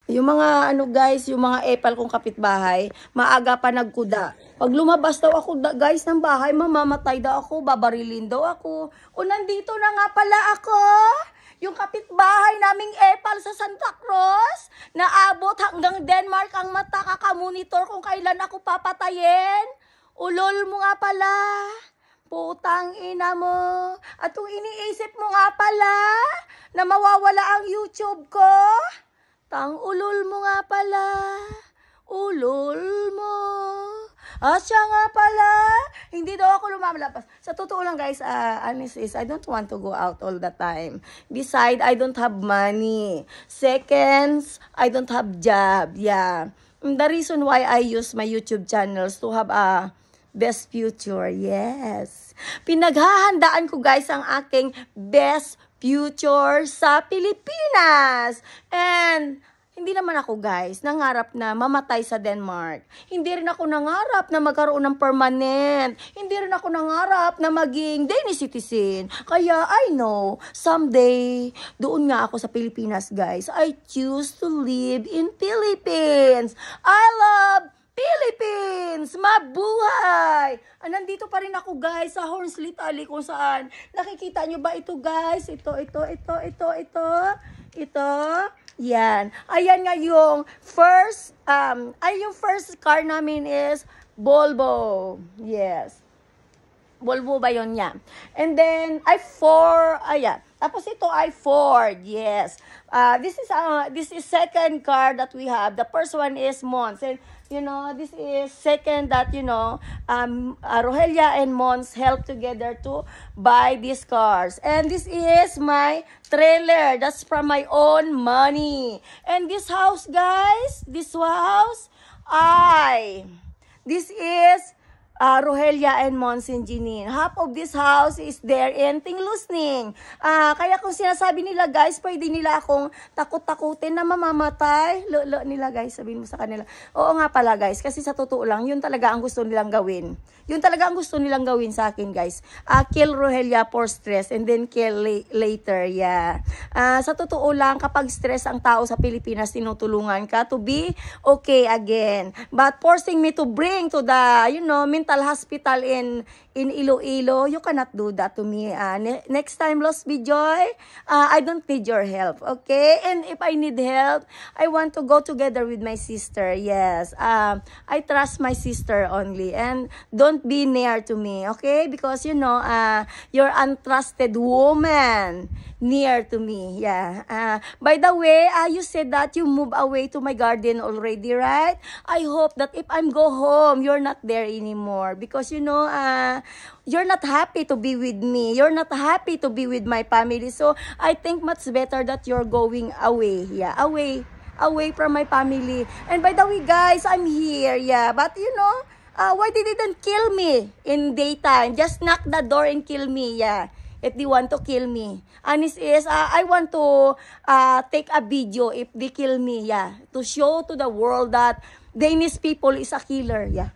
Yung mga ano guys, yung mga epal kong kapitbahay, maaga pa nagkuda. Pag lumabas daw ako guys ng bahay, mamamatay daw ako, babarilin daw ako. O nandito na nga pala ako. Yung kapitbahay naming epal sa Santa Cruz, naabot hanggang Denmark ang mata, kakamonitor kung kailan ako papatayin. Ulol mo nga pala. Putang ina mo. At kung iniisip mo nga pala na mawawala ang YouTube ko, tang ulol mo nga pala. Ulol mo. At siya nga pala, hindi daw ako lumalapas. Sa totoo lang guys, honest is, I don't want to go out all the time. Besides, I don't have money. Seconds, I don't have job. Yeah. The reason why I use my YouTube channels to have a best future. Yes. Pinaghahandaan ko guys ang aking best future sa Pilipinas. And hindi naman ako guys nangarap na mamatay sa Denmark. Hindi rin ako nangarap na magkaroon ng permanent. Hindi rin ako nangarap na maging Danish citizen. Kaya I know, someday, doon nga ako sa Pilipinas guys. I choose to live in Philippines. I love Philippines! Mabuhay! Nandito pa rin ako guys sa Hornslet Alley kung saan. Nakikita nyo ba ito guys? Ito. Yan. Ayan nga yung first, yung first car namin is Volvo. Yes. Volvo ba yun niya? And then, ayan. Tapos ito ay Ford, yes. This is second car that we have. The first one is Mons. And, you know, this is second that, you know, Rogelia and Mons helped together to buy these cars. And this is my trailer. That's from my own money. And this house, guys, this is Rogelia and Mons and Jeanine. Half of this house is there in Tinglusning. Kaya kung sinasabi nila guys, pwede nila akong takot-takutin na mamamatay. Lo nila guys, sabihin mo sa kanila. Oo nga pala guys, kasi sa totoo lang, yun talaga ang gusto nilang gawin. Yun talaga ang gusto nilang gawin sa akin guys. Kill Rogelia for stress and then kill later. Yeah. Sa totoo lang, kapag stress ang tao sa Pilipinas, tinutulungan ka to be okay again. But forcing me to bring to the, you know, mental hospital in Iloilo, you cannot do that to me. Next time, Lost Joy, I don't need your help, okay? And if I need help, I want to go together with my sister. Yes, I trust my sister only, and don't be near to me, okay? Because you know, you're untrusted woman near to me. Yeah. By the way, you said that you move away to my garden already, right? I hope that if I'm go home, you're not there anymore because you know, you're not happy to be with me. You're not happy to be with my family. So I think much better that you're going away. Yeah, away from my family. And by the way, guys, I'm here. Yeah, but you know, why they didn't kill me in daytime? Just knock the door and kill me. Yeah. If they want to kill me. Honest is, I want to take a video if they kill me, yeah. To show to the world that Danish people is a killer, yeah.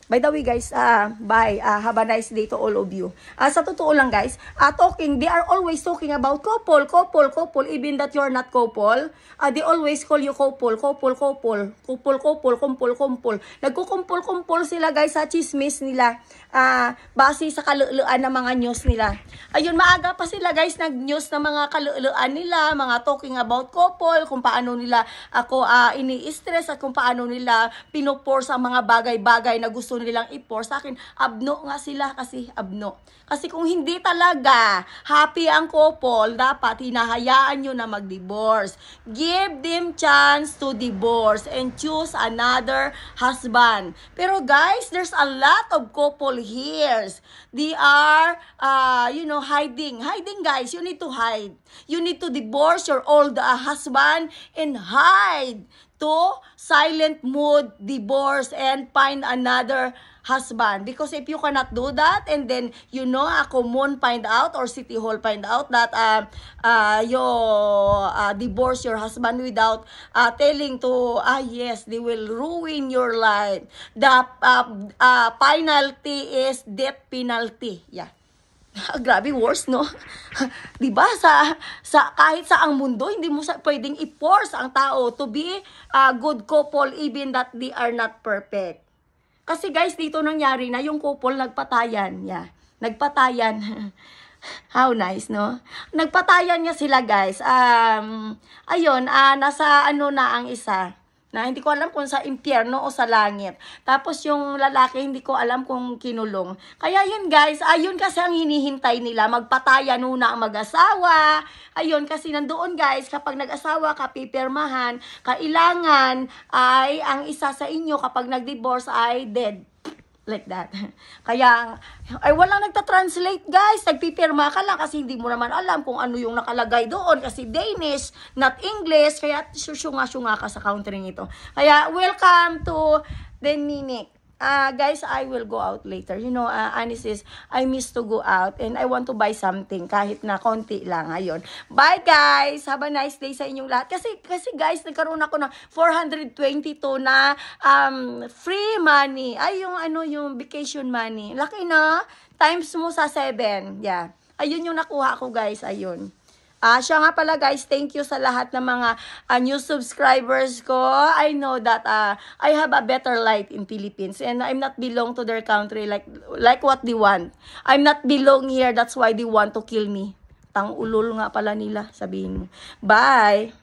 By the way guys, bye. Have a nice day to all of you. Sa totoo lang guys, they are always talking about couple, even that you're not couple. They always call you couple. Nagkukumpul-kumpul sila guys sa chismis nila. Base sa kaluluan ng mga news nila. Ayun, maaga pa sila guys nag-news ng mga kaluluan nila, mga talking about couple, kung paano nila ako ini-stress at kung paano nila pinupor sa mga bagay-bagay na gusto nilang ipor sa akin. Abno nga sila kasi abno. Kasi kung hindi talaga happy ang couple, dapat hinahayaan nyo na mag-divorce. Give them chance to divorce and choose another husband. Pero guys, there's a lot of couple here. They are, you know, hiding. Hiding guys, you need to hide. You need to divorce your old husband and hide to silent mood, divorce, and find another husband. Because if you cannot do that, and then, you know, a common find out, or city hall find out that you divorce your husband without telling to, yes, they will ruin your life. The penalty is death penalty. Yeah. Grabe, worse, no? 'Di ba sa kahit sa ang mundo, hindi mo pwedeng i-force ang tao to be a good couple even that they are not perfect. Kasi guys, dito nangyari na yung couple nagpatayan. Yeah. Nagpatayan. How nice, no? Nagpatayan niya sila, guys. Ayun, nasa ano na ang isa. Na hindi ko alam kung sa impyerno o sa langit. Tapos yung lalaki, hindi ko alam kung kinulong. Kaya yun guys, ayun kasi ang hinihintay nila. Magpatayan muna ang mag-asawa. Ayun, kasi nandoon guys, kapag nag-asawa ka, pipirmahan, kailangan ay ang isa sa inyo kapag nag-divorce ay dead. Like that. Kaya, ay walang nagta-translate guys. Nagpipirma ka lang kasi hindi mo naman alam kung ano yung nakalagay doon. Kasi Danish, not English. Kaya syunga-syunga ka sa countering ito. Kaya, welcome to Deninik. Guys, I will go out later. You know, Anis is, I miss to go out and I want to buy something kahit na konti lang. Ayun. Bye guys! Have a nice day sa inyong lahat. Kasi guys, nagkaroon ako ng 422 na free money. Ay, yung vacation money. Laki na. Times mo sa 7. Yeah. Ayun yung nakuha ko guys. Ayun. Siya nga pala guys, thank you sa lahat ng mga new subscribers ko. I know that I have a better life in Philippines and I'm not belong to their country like what they want. I'm not belong here, that's why they want to kill me. Tang ulol nga pala nila, sabihin mo. Bye!